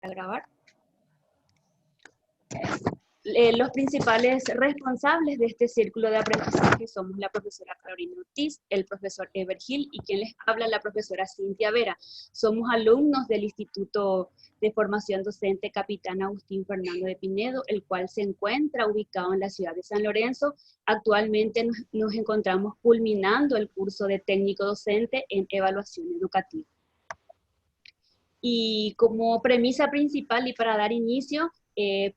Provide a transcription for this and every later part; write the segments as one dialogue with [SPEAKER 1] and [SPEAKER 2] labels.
[SPEAKER 1] a grabar. Los principales responsables de este círculo de aprendizaje somos la profesora Carolina Ortiz, el profesor Ever Gil y quien les habla la profesora Cintia Vera. Somos alumnos del Instituto de Formación Docente Capitán Agustín Fernando de Pinedo, el cual se encuentra ubicado en la ciudad de San Lorenzo. Actualmente nos encontramos culminando el curso de técnico docente en evaluación educativa. Y como premisa principal y para dar inicio,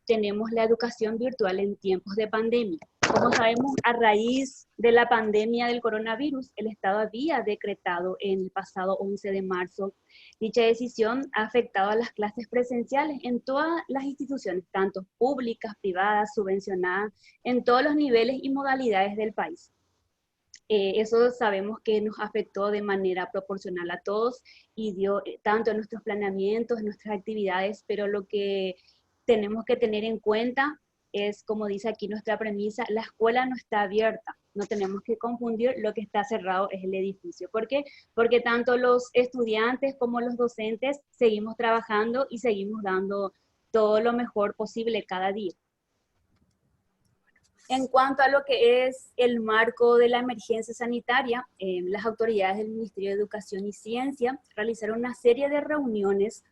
[SPEAKER 1] tenemos la educación virtual en tiempos de pandemia. Como sabemos, a raíz de la pandemia del coronavirus, el Estado había decretado en el pasado 11 de marzo. Dicha decisión ha afectado a las clases presenciales en todas las instituciones, tanto públicas, privadas, subvencionadas, en todos los niveles y modalidades del país. Eso sabemos que nos afectó de manera proporcional a todos y dio tanto en nuestros planeamientos, en nuestras actividades, pero lo que tenemos que tener en cuenta es, como dice aquí nuestra premisa, la escuela no está abierta. No tenemos que confundir, lo que está cerrado es el edificio. ¿Por qué? Porque tanto los estudiantes como los docentes seguimos trabajando y seguimos dando todo lo mejor posible cada día. En cuanto a lo que es el marco de la emergencia sanitaria, las autoridades del Ministerio de Educación y Ciencia realizaron una serie de reuniones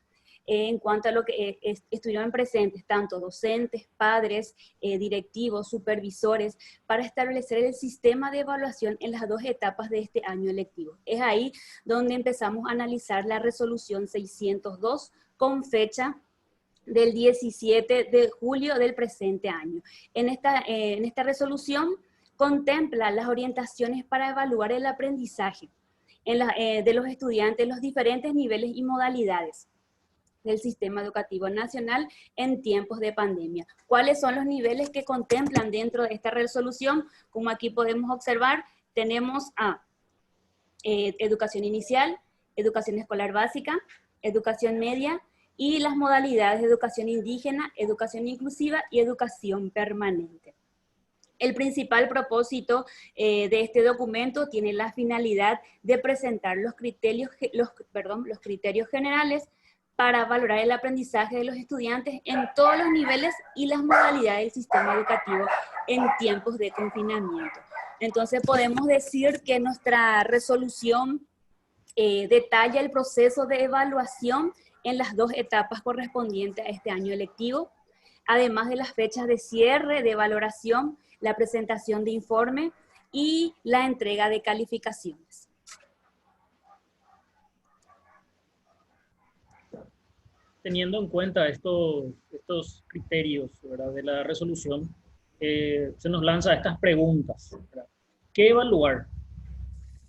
[SPEAKER 1] en cuanto a lo que estuvieron presentes tanto docentes, padres, directivos, supervisores, para establecer el sistema de evaluación en las dos etapas de este año lectivo. Es ahí donde empezamos a analizar la resolución 602 con fecha del 17 de julio del presente año. En esta resolución contempla las orientaciones para evaluar el aprendizaje de los estudiantes en los diferentes niveles y modalidades del sistema educativo nacional en tiempos de pandemia. ¿Cuáles son los niveles que contemplan dentro de esta resolución? Como aquí podemos observar, tenemos a educación inicial, educación escolar básica, educación media, y las modalidades de educación indígena, educación inclusiva y educación permanente. El principal propósito de este documento tiene la finalidad de presentar los criterios generales para valorar el aprendizaje de los estudiantes en todos los niveles y las modalidades del sistema educativo en tiempos de confinamiento. Entonces podemos decir que nuestra resolución detalla el proceso de evaluación en las dos etapas correspondientes a este año lectivo, además de las fechas de cierre de valoración, la presentación de informe y la entrega de calificaciones.
[SPEAKER 2] Teniendo en cuenta estos criterios, ¿verdad?, de la resolución, se nos lanza estas preguntas, ¿verdad? ¿Qué evaluar?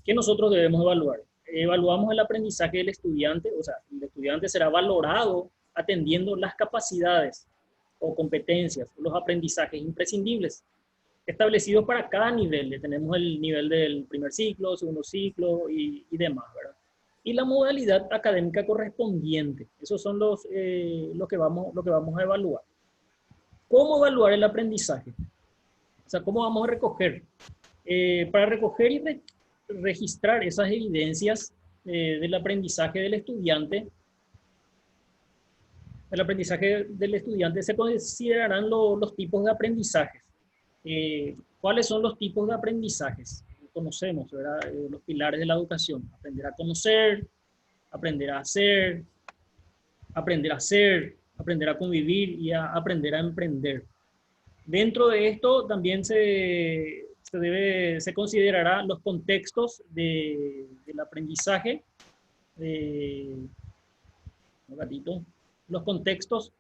[SPEAKER 2] ¿Qué nosotros debemos evaluar? Evaluamos el aprendizaje del estudiante, o sea, el estudiante será valorado atendiendo las capacidades o competencias, los aprendizajes imprescindibles establecidos para cada nivel. Tenemos el nivel del primer ciclo, segundo ciclo y demás, ¿verdad? Y la modalidad académica correspondiente. Esos son lo que vamos a evaluar. ¿Cómo evaluar el aprendizaje? O sea, ¿cómo vamos a recoger? Para recoger y registrar esas evidencias del aprendizaje del estudiante. El aprendizaje del estudiante se considerarán los tipos de aprendizajes. ¿Cuáles son los tipos de aprendizajes? Conocemos, ¿verdad? Los pilares de la educación: aprender a conocer, aprender a hacer, aprender a convivir y a aprender a emprender. Dentro de esto también se considerará los contextos del aprendizaje, los contextos,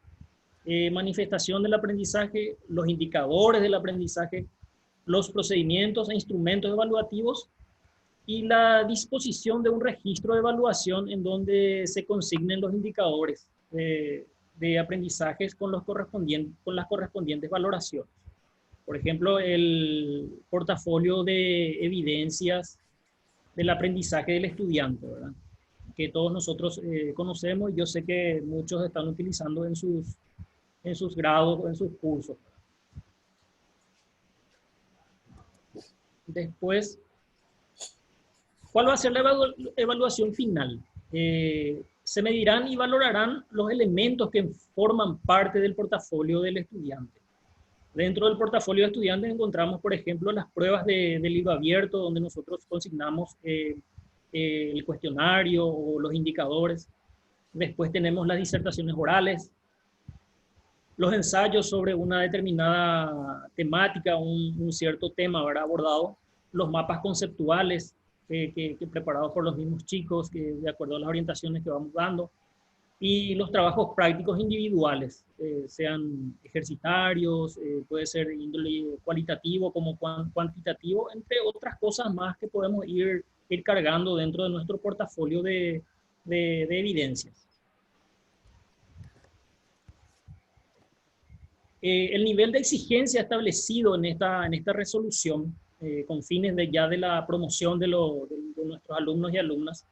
[SPEAKER 2] manifestación del aprendizaje, los indicadores del aprendizaje, los procedimientos e instrumentos evaluativos y la disposición de un registro de evaluación en donde se consignen los indicadores de aprendizajes con las correspondientes valoraciones. Por ejemplo, el portafolio de evidencias del aprendizaje del estudiante, ¿verdad?, que todos nosotros conocemos, y yo sé que muchos están utilizando en sus grados o en sus cursos. Después, ¿cuál va a ser la evaluación final? se medirán y valorarán los elementos que forman parte del portafolio del estudiante. Dentro del portafolio de estudiantes encontramos, por ejemplo, las pruebas del libro abierto, donde nosotros consignamos el cuestionario o los indicadores. Después tenemos las disertaciones orales, los ensayos sobre una determinada temática, un cierto tema, ¿verdad?, abordado, los mapas conceptuales preparados por los mismos chicos, que de acuerdo a las orientaciones que vamos dando, y los trabajos prácticos individuales, sean ejercitarios, puede ser índole cualitativo como cuantitativo, entre otras cosas más que podemos ir cargando dentro de nuestro portafolio de evidencias. El nivel de exigencia establecido en esta resolución, con fines de la promoción de nuestros alumnos y alumnas,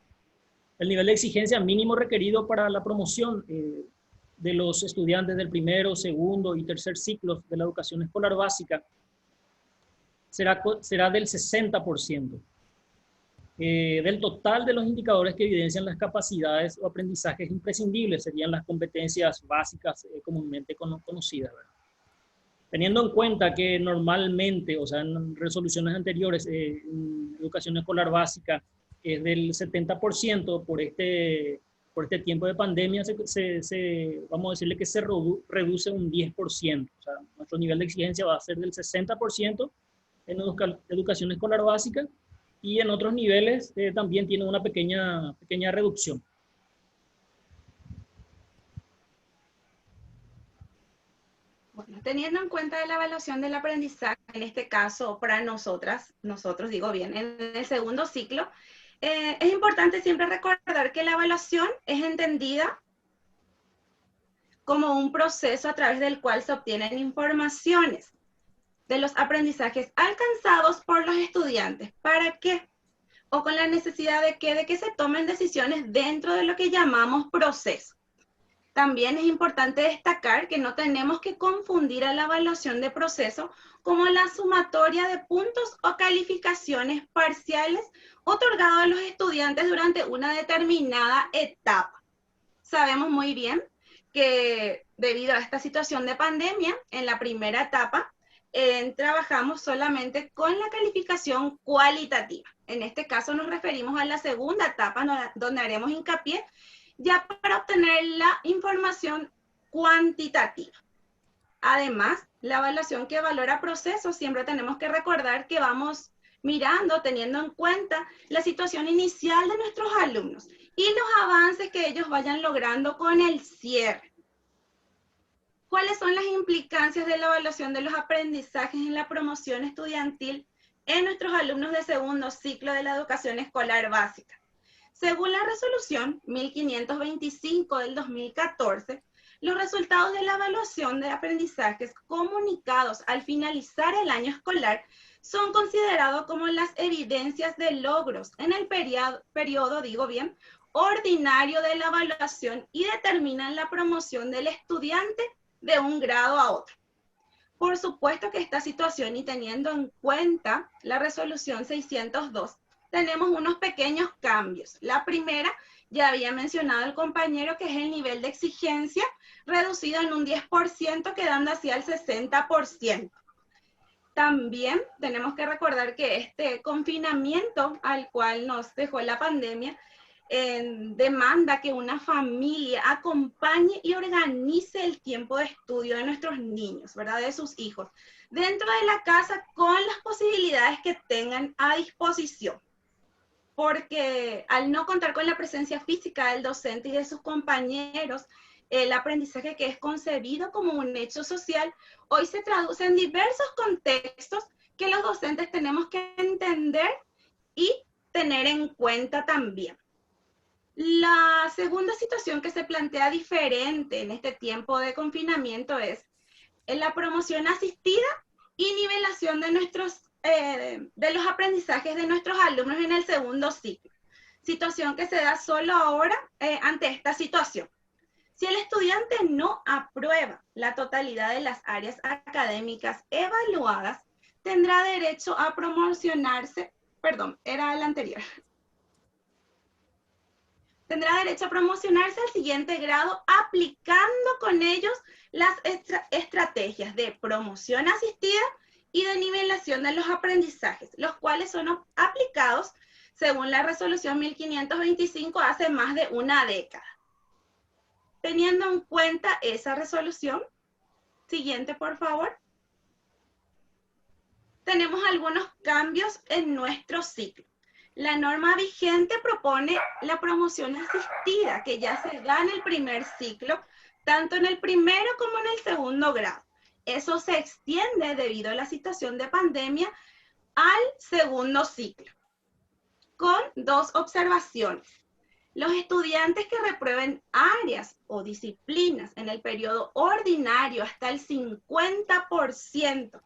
[SPEAKER 2] el nivel de exigencia mínimo requerido para la promoción de los estudiantes del primero, segundo y tercer ciclos de la educación escolar básica será del 60%. Del total de los indicadores que evidencian las capacidades o aprendizajes imprescindibles, serían las competencias básicas comúnmente conocidas, ¿verdad? Teniendo en cuenta que normalmente, o sea, en resoluciones anteriores, en educación escolar básica es del 70%, por este tiempo de pandemia, vamos a decirle que se reduce un 10%. O sea, nuestro nivel de exigencia va a ser del 60% en educación escolar básica, y en otros niveles también tiene una pequeña reducción.
[SPEAKER 3] Bueno, teniendo en cuenta la evaluación del aprendizaje, en este caso para nosotros digo bien, en el segundo ciclo, es importante siempre recordar que la evaluación es entendida como un proceso a través del cual se obtienen informaciones de los aprendizajes alcanzados por los estudiantes. ¿Para qué? O con la necesidad de que se tomen decisiones dentro de lo que llamamos proceso. También es importante destacar que no tenemos que confundir a la evaluación de proceso como la sumatoria de puntos o calificaciones parciales otorgados a los estudiantes durante una determinada etapa. Sabemos muy bien que debido a esta situación de pandemia, en la primera etapa, trabajamos solamente con la calificación cualitativa. En este caso nos referimos a la segunda etapa, donde haremos hincapié ya para obtener la información cuantitativa. Además, la evaluación que valora procesos, siempre tenemos que recordar que vamos mirando, teniendo en cuenta la situación inicial de nuestros alumnos y los avances que ellos vayan logrando con el cierre. ¿Cuáles son las implicancias de la evaluación de los aprendizajes en la promoción estudiantil en nuestros alumnos de segundo ciclo de la educación escolar básica? Según la resolución 1525 del 2014, los resultados de la evaluación de aprendizajes comunicados al finalizar el año escolar son considerados como las evidencias de logros en el periodo, digo bien, ordinario de la evaluación y determinan la promoción del estudiante de un grado a otro. Por supuesto que esta situación, y teniendo en cuenta la resolución 602, tenemos unos pequeños cambios. La primera, ya había mencionado el compañero, que es el nivel de exigencia reducido en un 10%, quedando así al 60%. También tenemos que recordar que este confinamiento al cual nos dejó la pandemia demanda que una familia acompañe y organice el tiempo de estudio de nuestros niños, ¿verdad? De sus hijos, dentro de la casa con las posibilidades que tengan a disposición. Porque al no contar con la presencia física del docente y de sus compañeros, el aprendizaje, que es concebido como un hecho social, hoy se traduce en diversos contextos que los docentes tenemos que entender y tener en cuenta también. La segunda situación que se plantea diferente en este tiempo de confinamiento es la promoción asistida y nivelación de los aprendizajes de nuestros alumnos en el segundo ciclo. Situación que se da solo ahora ante esta situación. Si el estudiante no aprueba la totalidad de las áreas académicas evaluadas, tendrá derecho a promocionarse, perdón, era el anterior. tendrá derecho a promocionarse al siguiente grado aplicando con ellos las estrategias de promoción asistida y de nivelación de los aprendizajes, los cuales son aplicados según la resolución 1525 hace más de una década. Teniendo en cuenta esa resolución, siguiente por favor, tenemos algunos cambios en nuestro ciclo. La norma vigente propone la promoción asistida, que ya se da en el primer ciclo, tanto en el primero como en el segundo grado. Eso se extiende debido a la situación de pandemia al segundo ciclo, con dos observaciones. Los estudiantes que reprueben áreas o disciplinas en el periodo ordinario hasta el 50%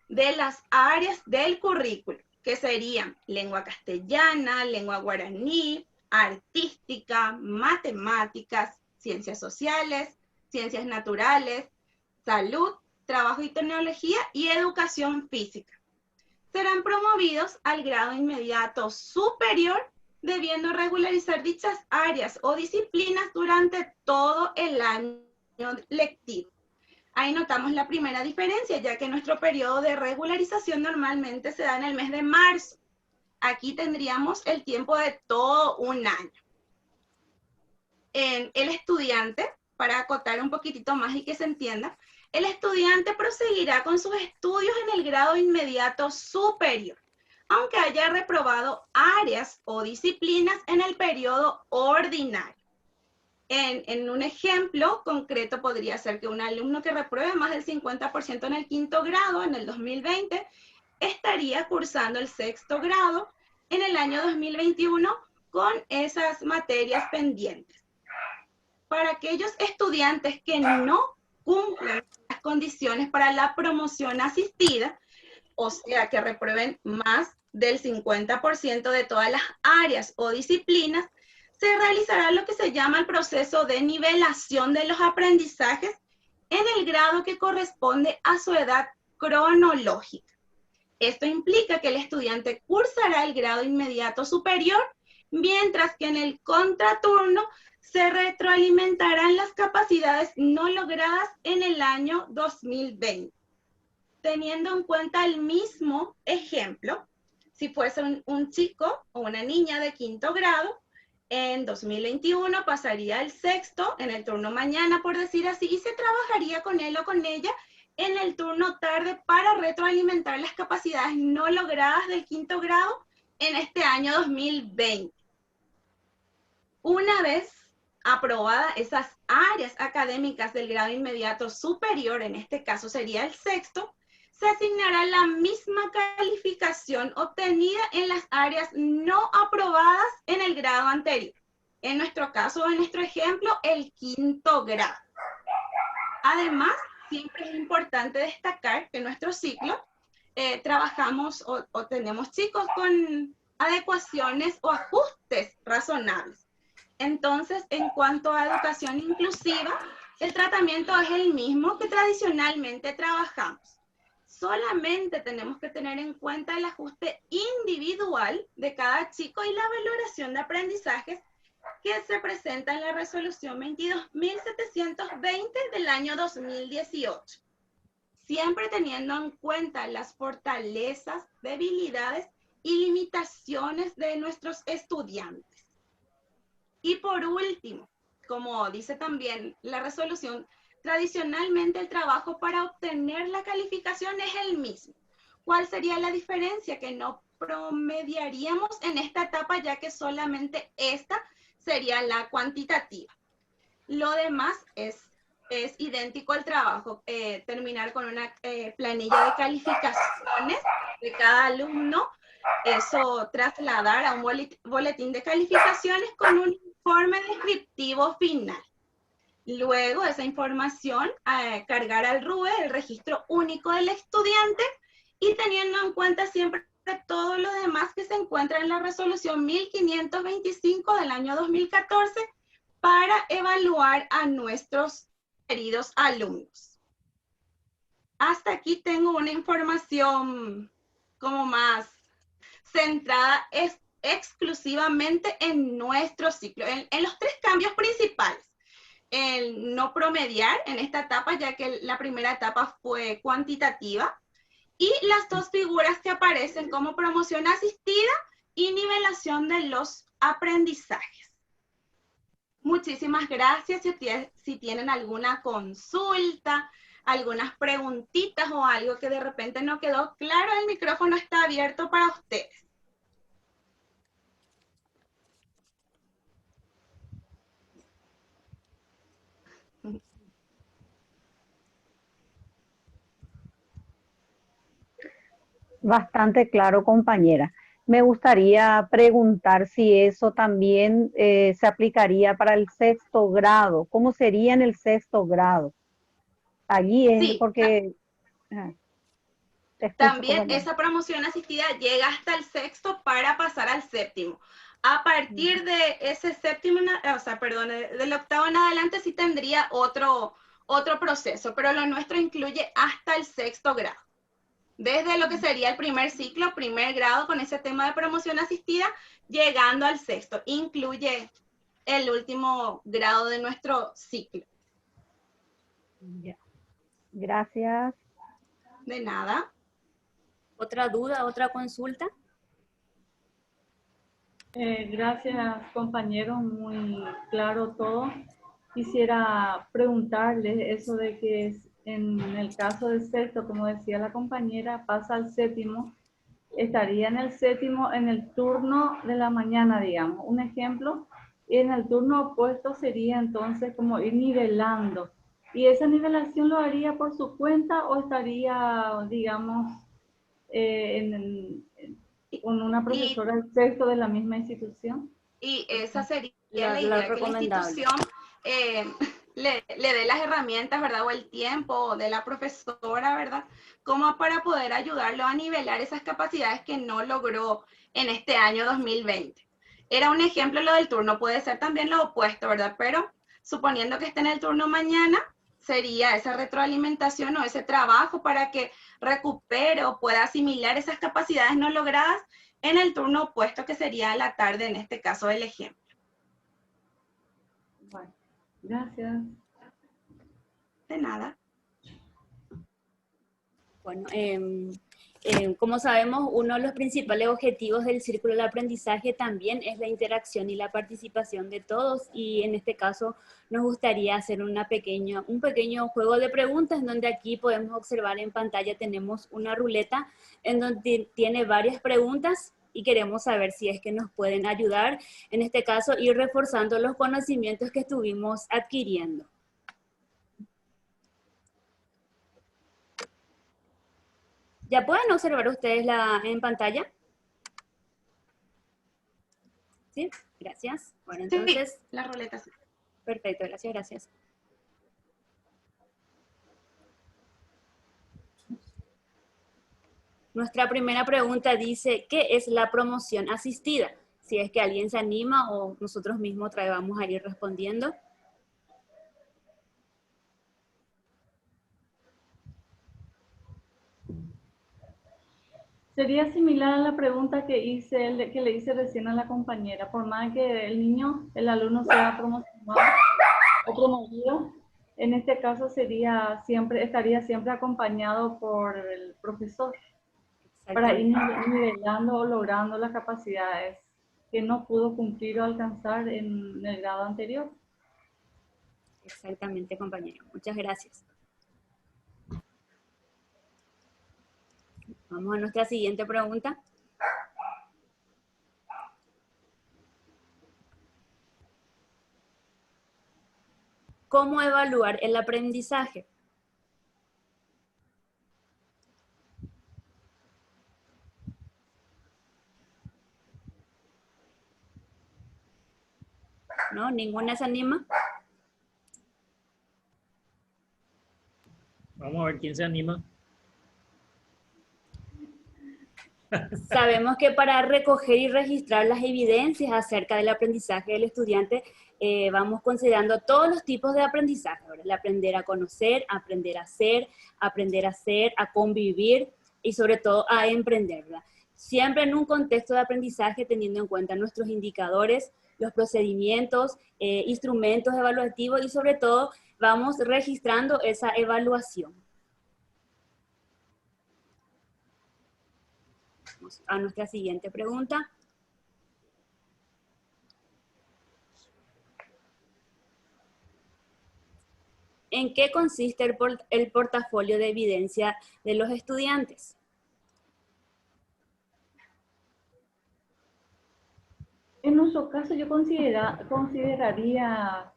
[SPEAKER 3] de las áreas del currículo, que serían lengua castellana, lengua guaraní, artística, matemáticas, ciencias sociales, ciencias naturales, salud, trabajo y tecnología y educación física, serán promovidos al grado inmediato superior, debiendo regularizar dichas áreas o disciplinas durante todo el año lectivo. Ahí notamos la primera diferencia, ya que nuestro periodo de regularización normalmente se da en el mes de marzo. Aquí tendríamos el tiempo de todo un año. El estudiante, para acotar un poquitito más y que se entienda, el estudiante proseguirá con sus estudios en el grado inmediato superior, aunque haya reprobado áreas o disciplinas en el periodo ordinario. En un ejemplo concreto podría ser que un alumno que repruebe más del 50% en el quinto grado en el 2020 estaría cursando el sexto grado en el año 2021 con esas materias pendientes. Para aquellos estudiantes que no cumplan las condiciones para la promoción asistida, o sea, que reprueben más del 50% de todas las áreas o disciplinas, se realizará lo que se llama el proceso de nivelación de los aprendizajes en el grado que corresponde a su edad cronológica. Esto implica que el estudiante cursará el grado inmediato superior, mientras que en el contraturno se retroalimentarán las capacidades no logradas en el año 2020. Teniendo en cuenta el mismo ejemplo, si fuese un chico o una niña de quinto grado, en 2021 pasaría al sexto en el turno mañana, por decir así, y se trabajaría con él o con ella en el turno tarde para retroalimentar las capacidades no logradas del quinto grado en este año 2020. Una vez aprobadas esas áreas académicas del grado inmediato superior, en este caso sería el sexto, se asignará la misma calificación obtenida en las áreas no aprobadas en el grado anterior. En nuestro caso, en nuestro ejemplo, el quinto grado. Además, siempre es importante destacar que en nuestro ciclo trabajamos o tenemos chicos con adecuaciones o ajustes razonables. Entonces, en cuanto a educación inclusiva, el tratamiento es el mismo que tradicionalmente trabajamos. Solamente tenemos que tener en cuenta el ajuste individual de cada chico y la valoración de aprendizajes que se presenta en la resolución 22.720 del año 2018. Siempre teniendo en cuenta las fortalezas, debilidades y limitaciones de nuestros estudiantes. Y por último, como dice también la resolución, tradicionalmente el trabajo para obtener la calificación es el mismo. ¿Cuál sería la diferencia? Que no promediaríamos en esta etapa, ya que solamente esta sería la cuantitativa. Lo demás es idéntico al trabajo, terminar con una planilla de calificaciones de cada alumno, eso trasladar a un boletín de calificaciones con un informe descriptivo final. Luego, esa información cargar al RUE, el registro único del estudiante, y teniendo en cuenta siempre todo lo demás que se encuentra en la resolución 1525 del año 2014 para evaluar a nuestros queridos alumnos. Hasta aquí tengo una información como más centrada exclusivamente en nuestro ciclo, en los 3 cambios principales. El no promediar en esta etapa, ya que la primera etapa fue cuantitativa, y las 2 figuras que aparecen como promoción asistida y nivelación de los aprendizajes. Muchísimas gracias. Si tienen alguna consulta, algunas preguntitas o algo que de repente no quedó claro, el micrófono está abierto para ustedes.
[SPEAKER 4] Bastante claro, compañera. Me gustaría preguntar si eso también se aplicaría para el 6º grado. ¿Cómo sería en el 6º grado? Allí es
[SPEAKER 3] Sí,
[SPEAKER 4] porque... te escucho,
[SPEAKER 3] también
[SPEAKER 4] compañera.
[SPEAKER 3] esa promoción asistida llega hasta el 6º para pasar al 7º. A partir de ese 7º, o sea, perdón, del 8º en adelante sí tendría otro proceso, pero lo nuestro incluye hasta el 6º grado. Desde lo que sería el primer ciclo, primer grado, con ese tema de promoción asistida, llegando al 6º. Incluye el último grado de nuestro ciclo.
[SPEAKER 4] Ya. Gracias.
[SPEAKER 3] De nada.
[SPEAKER 1] ¿Otra duda, otra consulta?
[SPEAKER 5] Gracias, compañeros, muy claro todo. Quisiera preguntarles eso de que en el caso del 6º, como decía la compañera, pasa al 7º, estaría en el 7º en el turno de la mañana, digamos, un ejemplo, y en el turno opuesto sería entonces como ir nivelando. ¿Y esa nivelación lo haría por su cuenta o estaría, digamos, con una profesora del 6º de la misma institución?
[SPEAKER 3] Y esa sería la
[SPEAKER 1] Lo
[SPEAKER 3] idea, que la
[SPEAKER 1] recomendable.
[SPEAKER 3] institución le dé las herramientas, ¿verdad? O el tiempo de la profesora, ¿verdad? Como para poder ayudarlo a nivelar esas capacidades que no logró en este año 2020. Era un ejemplo lo del turno, puede ser también lo opuesto, ¿verdad? Pero suponiendo que esté en el turno mañana, sería esa retroalimentación o ese trabajo para que recupere o pueda asimilar esas capacidades no logradas en el turno opuesto, que sería la tarde, en este caso del ejemplo.
[SPEAKER 5] Bueno, gracias.
[SPEAKER 3] De nada.
[SPEAKER 1] Bueno, como sabemos, uno de los principales objetivos del Círculo del Aprendizaje también es la interacción y la participación de todos, y en este caso nos gustaría hacer un pequeño juego de preguntas, en donde aquí podemos observar en pantalla tenemos una ruleta en donde tiene varias preguntas y queremos saber si es que nos pueden ayudar, en este caso, ir reforzando los conocimientos que estuvimos adquiriendo. ¿Ya pueden observar ustedes en pantalla? ¿Sí? Gracias. Bueno, entonces...
[SPEAKER 3] Sí, la ruleta sí.
[SPEAKER 1] Perfecto, gracias. Nuestra primera pregunta dice, ¿qué es la promoción asistida? Si es que alguien se anima o nosotros mismos vamos a ir respondiendo.
[SPEAKER 5] Sería similar a la pregunta que le hice recién a la compañera. Por más que el alumno sea promocionado o promovido, en este caso estaría siempre acompañado por el profesor para ir nivelando o logrando las capacidades que no pudo cumplir o alcanzar en el grado anterior.
[SPEAKER 1] Exactamente, compañero. Muchas gracias. Vamos a nuestra siguiente pregunta. ¿Cómo evaluar el aprendizaje? ¿No? ¿Ninguna se anima?
[SPEAKER 2] Vamos a ver quién se anima.
[SPEAKER 1] Sabemos que para recoger y registrar las evidencias acerca del aprendizaje del estudiante, vamos considerando todos los tipos de aprendizaje, ¿verdad? El aprender a conocer, aprender a hacer, a convivir y sobre todo a emprender, ¿verdad? siempre en un contexto de aprendizaje teniendo en cuenta nuestros indicadores, los procedimientos, instrumentos evaluativos y sobre todo vamos registrando esa evaluación. Vamos a nuestra siguiente pregunta. ¿En qué consiste el portafolio de evidencia de los estudiantes?
[SPEAKER 5] En nuestro caso yo consideraría,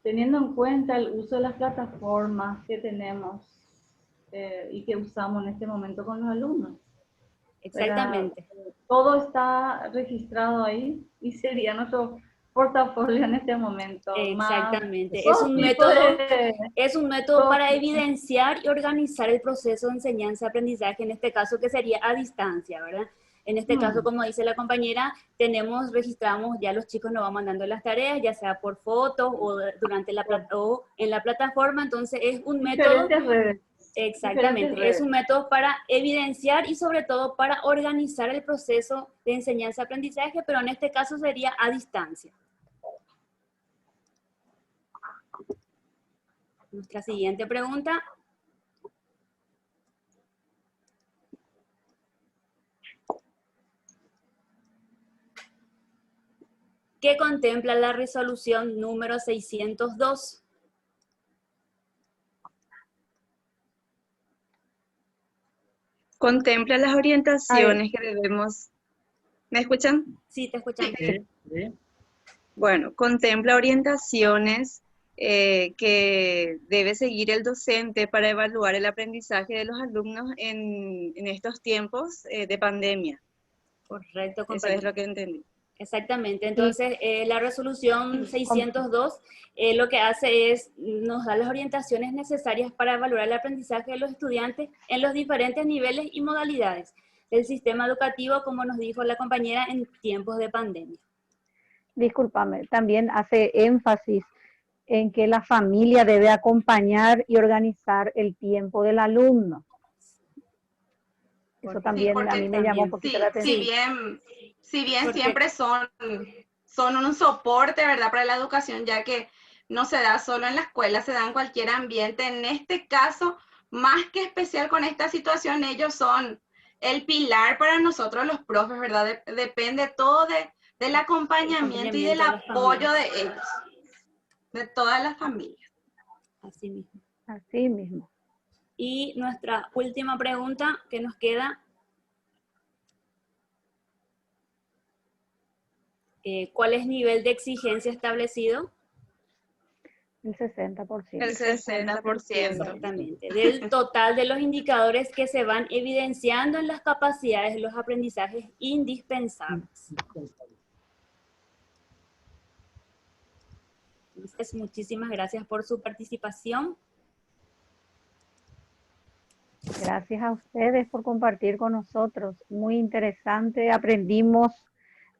[SPEAKER 5] teniendo en cuenta el uso de las plataformas que tenemos y que usamos en este momento con los alumnos.
[SPEAKER 1] Exactamente.
[SPEAKER 5] Todo está registrado ahí y sería nuestro portafolio en este momento.
[SPEAKER 1] Exactamente.
[SPEAKER 5] Más,
[SPEAKER 1] es un método para evidenciar y organizar el proceso de enseñanza-aprendizaje, en este caso que sería a distancia, ¿verdad? En este caso, como dice la compañera, registramos, ya los chicos nos van mandando las tareas, ya sea por fotos o o en la plataforma, entonces es un método. Exactamente, es un método para evidenciar y sobre todo para organizar el proceso de enseñanza-aprendizaje, pero en este caso sería a distancia. Nuestra siguiente pregunta. ¿Qué contempla la resolución número 602?
[SPEAKER 6] Contempla las orientaciones que debemos... ¿Me escuchan?
[SPEAKER 1] Sí, te escuchamos.
[SPEAKER 2] Sí, sí.
[SPEAKER 6] Bueno, contempla orientaciones que debe seguir el docente para evaluar el aprendizaje de los alumnos en estos tiempos de pandemia.
[SPEAKER 1] Correcto, compañero.
[SPEAKER 6] Eso es lo que entendí.
[SPEAKER 1] Exactamente, entonces la resolución 602 lo que hace es, nos da las orientaciones necesarias para evaluar el aprendizaje de los estudiantes en los diferentes niveles y modalidades del sistema educativo, como nos dijo la compañera, en tiempos de pandemia.
[SPEAKER 4] Discúlpame, también hace énfasis en que la familia debe acompañar y organizar el tiempo del alumno. Eso también a mí me llamó un poquito la atención.
[SPEAKER 3] Si bien siempre son un soporte, ¿verdad?, para la educación, ya que no se da solo en la escuela, se da en cualquier ambiente. En este caso, más que especial con esta situación, ellos son el pilar para nosotros los profes, ¿verdad? Depende todo del acompañamiento y del apoyo de ellos, de todas las familias.
[SPEAKER 1] Así mismo.
[SPEAKER 4] Así mismo.
[SPEAKER 1] Y nuestra última pregunta que nos queda. ¿Cuál es el nivel de exigencia establecido?
[SPEAKER 4] El 60%.
[SPEAKER 6] El 60%.
[SPEAKER 1] Exactamente. Del total de los indicadores que se van evidenciando en las capacidades de los aprendizajes indispensables. Entonces, muchísimas gracias por su participación.
[SPEAKER 4] Gracias a ustedes por compartir con nosotros. Muy interesante. Aprendimos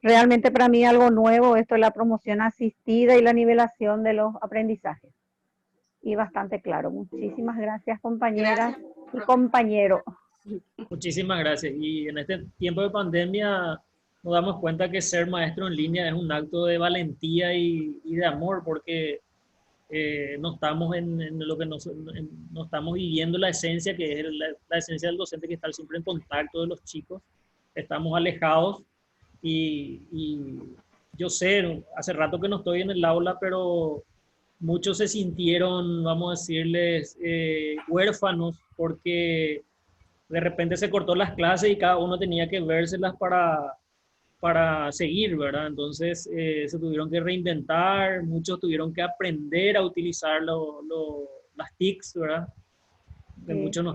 [SPEAKER 4] realmente para mí algo nuevo. Esto es la promoción asistida y la nivelación de los aprendizajes. Y bastante claro. Muchísimas gracias, compañeras y compañeros.
[SPEAKER 2] Muchísimas gracias. Y en este tiempo de pandemia nos damos cuenta que ser maestro en línea es un acto de valentía y de amor, porque no estamos en lo que no estamos viviendo la esencia, que es la esencia del docente, que está siempre en contacto de los chicos. Estamos alejados y yo sé, hace rato que no estoy en el aula, pero muchos se sintieron, vamos a decirles, huérfanos, porque de repente se cortó las clases y cada uno tenía que vérselas para seguir, ¿verdad? Entonces se tuvieron que reinventar, muchos tuvieron que aprender a utilizar las TICs, ¿verdad? Que muchos no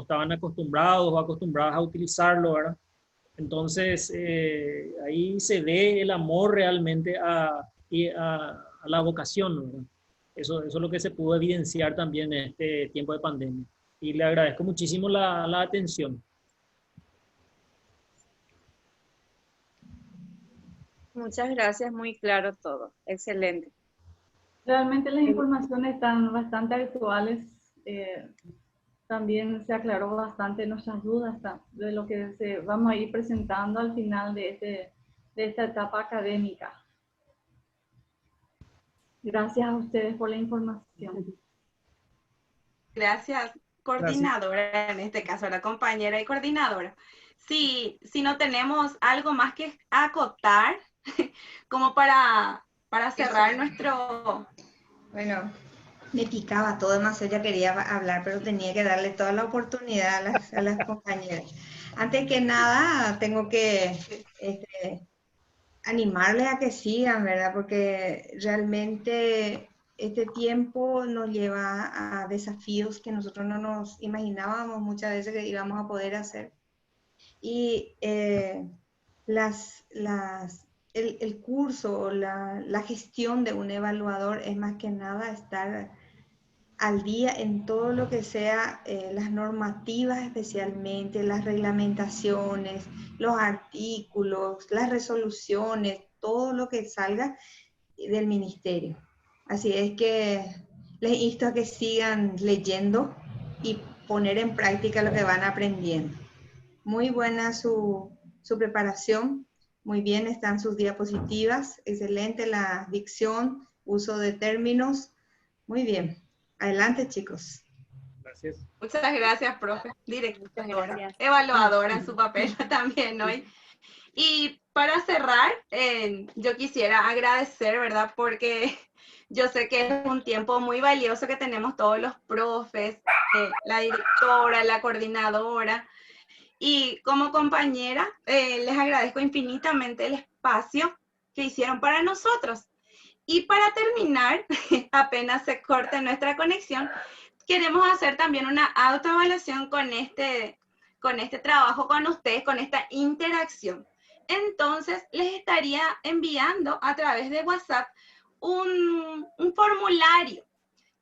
[SPEAKER 2] estaban acostumbrados o acostumbradas a utilizarlo, ¿verdad? Entonces ahí se ve el amor realmente a la vocación, ¿verdad? Eso es lo que se pudo evidenciar también en este tiempo de pandemia. Y le agradezco muchísimo la atención.
[SPEAKER 6] Muchas gracias, muy claro todo. Excelente.
[SPEAKER 5] Realmente las informaciones están bastante actuales. también se aclaró bastante nuestras dudas de lo que vamos a ir presentando al final de esta etapa académica. Gracias a ustedes por la información.
[SPEAKER 3] Gracias, coordinadora, en este caso la compañera y coordinadora. Si no tenemos algo más que acotar, como para cerrar nuestro...
[SPEAKER 7] Bueno, me picaba todo, demasiado, ya quería hablar, pero tenía que darle toda la oportunidad a las compañeras. Antes que nada, tengo que animarles a que sigan, ¿verdad? Porque realmente este tiempo nos lleva a desafíos que nosotros no nos imaginábamos muchas veces que íbamos a poder hacer. Y el curso o la gestión de un evaluador es más que nada estar al día en todo lo que sea las normativas, especialmente las reglamentaciones, los artículos, las resoluciones, todo lo que salga del ministerio. Así es que les insto a que sigan leyendo y poner en práctica lo que van aprendiendo. Muy buena su preparación, muy bien están sus diapositivas, excelente la dicción, uso de términos, muy bien. Adelante, chicos.
[SPEAKER 2] Gracias.
[SPEAKER 3] Muchas gracias, profe, directora,
[SPEAKER 1] gracias.
[SPEAKER 3] evaluadora en su papel también hoy. Y para cerrar, yo quisiera agradecer, ¿verdad? Porque yo sé que es un tiempo muy valioso que tenemos todos los profes, la directora, la coordinadora. Y como compañera, les agradezco infinitamente el espacio que hicieron para nosotros. Y para terminar, apenas se corte nuestra conexión, queremos hacer también una autoevaluación con este trabajo con ustedes, con esta interacción. Entonces, les estaría enviando a través de WhatsApp un formulario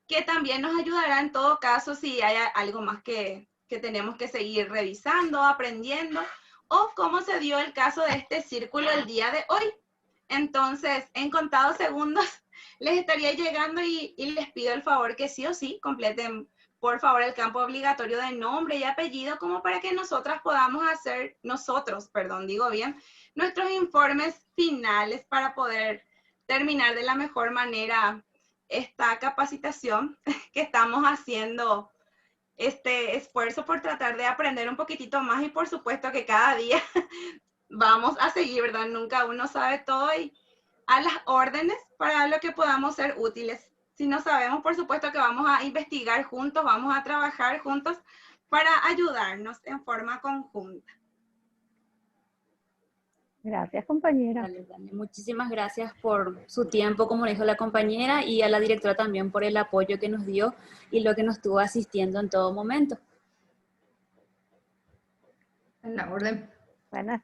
[SPEAKER 3] que también nos ayudará en todo caso si hay algo más que tenemos que seguir revisando, aprendiendo, o cómo se dio el caso de este círculo el día de hoy. Entonces, en contados segundos les estaría llegando y les pido el favor que sí o sí completen, por favor, el campo obligatorio de nombre y apellido, como para que nosotros podamos hacer, nuestros informes finales para poder terminar de la mejor manera esta capacitación que estamos haciendo, este esfuerzo por tratar de aprender un poquitito más, y por supuesto que cada día vamos a seguir, ¿verdad? Nunca uno sabe todo, y a las órdenes para lo que podamos ser útiles. Si no sabemos, por supuesto que vamos a investigar juntos, vamos a trabajar juntos para ayudarnos en forma conjunta.
[SPEAKER 4] Gracias, compañera.
[SPEAKER 1] Dale. Muchísimas gracias por su tiempo, como dijo la compañera, y a la directora también por el apoyo que nos dio y lo que nos estuvo asistiendo en todo momento.
[SPEAKER 7] En la orden.
[SPEAKER 4] Buenas.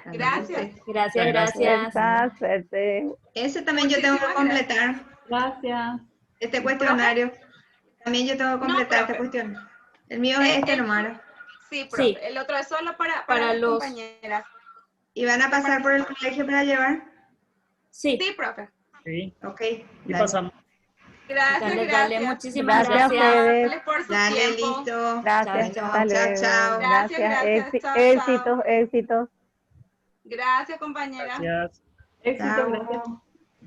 [SPEAKER 3] Gracias.
[SPEAKER 1] Gracias.
[SPEAKER 4] Suerte.
[SPEAKER 7] Ese también yo tengo que completar.
[SPEAKER 5] Gracias.
[SPEAKER 7] Este cuestionario. También yo tengo que completar este cuestionario. El mío es este nomás.
[SPEAKER 3] Sí, profe. Sí. El otro es solo para las compañeras.
[SPEAKER 7] ¿Y van a pasar por el colegio para llevar?
[SPEAKER 1] Sí.
[SPEAKER 3] Sí, profe.
[SPEAKER 2] Sí.
[SPEAKER 7] Ok.
[SPEAKER 2] Y pasamos.
[SPEAKER 3] Gracias.
[SPEAKER 1] Dale, muchísimas gracias.
[SPEAKER 7] Dale,
[SPEAKER 3] por su tiempo.
[SPEAKER 7] listo.
[SPEAKER 4] Gracias.
[SPEAKER 7] Chao.
[SPEAKER 3] Gracias.
[SPEAKER 4] Éxitos.
[SPEAKER 3] Gracias, compañera.
[SPEAKER 2] Gracias.
[SPEAKER 5] Éxito, gracias.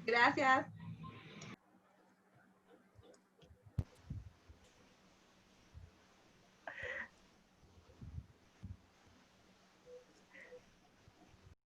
[SPEAKER 3] Gracias.